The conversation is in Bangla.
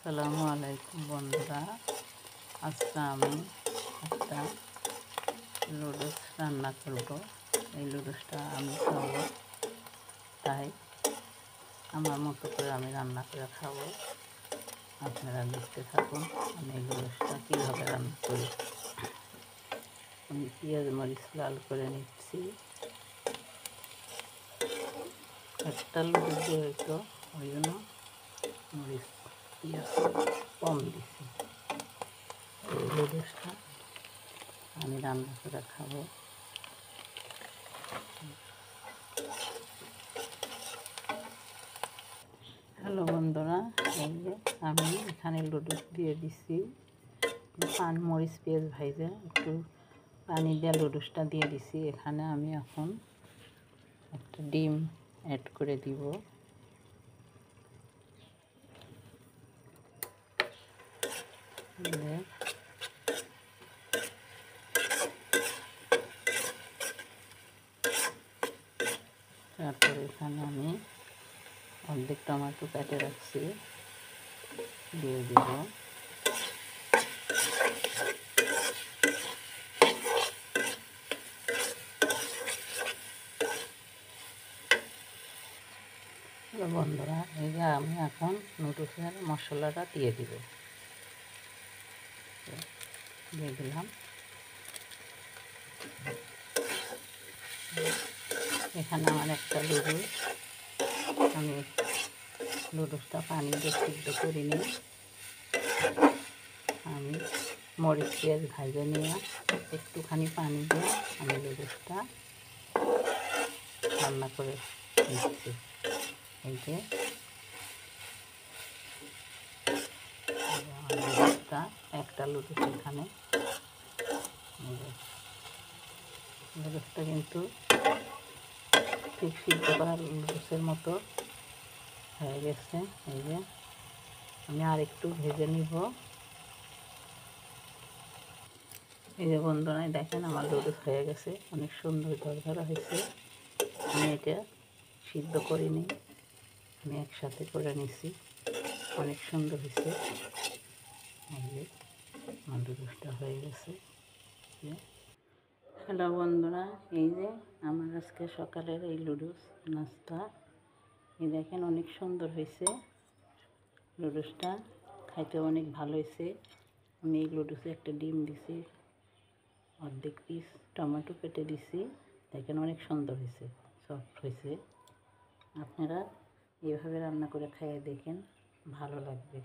আসসালামু আলাইকুম বন্ধুরা, আজকে আমি একটা লুডুস রান্না করব। এই লুডুসটা আমি খাবো, তাই আমার মতো করে আমি রান্না করে খাবো। আপনারা দেখতে থাকুন আমি এই লুডুসটা কীভাবে রান্না করি। আমি পেঁয়াজ মরিচ লাল করে নিচ্ছি। একটা লুডুস দিয়ে হয়তো ওই জন্য মরিচ পেঁয়াজ কম দিছি। এই লুডুসটা আমি রান্না করে খাবো। হ্যালো বন্ধুরা, এই যে আমি এখানে লুডুস দিয়ে দিছি। পান মরিচ পেঁয়াজ ভাইজে একটু পানি দিয়ে লুডুসটা দিয়ে দিছি। এখানে আমি এখন একটা ডিম অ্যাড করে দিব। তারপর এখানে আমি অর্ধেক টমেটো কেটে রাখছি, দিয়ে দিব। বন্ধুরা, এই যে আমি এখন নুডলসের মশলাটা দিয়ে দিব, দিয়ে দিলাম। এখানে আমার একটা লুডুস, আমি লুডুসটা পানি দিয়ে সিদ্ধ করে নিই। আমি মরিচ পেঁয়াজ ভাজে নিয়ে একটুখানি পানি দিয়ে আমি লুডুসটা রান্না করে নিচ্ছি। এই যে লুডুসটা, একটা লুডুস এখানে, লুডুসটা কিন্তু ঠিক সিদ্ধ করা লুডুসের মতো হয়ে গেছে। এই যে আমি আর একটু ভেজে নিব। এই যে বন্ধুরা দেখেন আমার লুডুস হয়ে গেছে, অনেক সুন্দর ঝরঝরা হয়েছে। আমি এটা সিদ্ধ করিনি, আমি একসাথে করে নিছি, অনেক সুন্দর হয়েছে। এই যে আমার লুডুসটা হয়ে গেছে। হ্যালো বন্ধুরা, এই যে আমার আজকে সকালের এই লুডুস নাস্তা। এই দেখেন অনেক সুন্দর হয়েছে লুডুসটা, খাইতে অনেক ভালো হয়েছে। আমি এই লুডুসে একটা ডিম দিছি, অর্ধেক পিস টমেটো কেটে দিছি। দেখেন অনেক সুন্দর হয়েছে, সফট হয়েছে। আপনারা এইভাবে রান্না করে খাইয়ে দেখেন, ভালো লাগবে।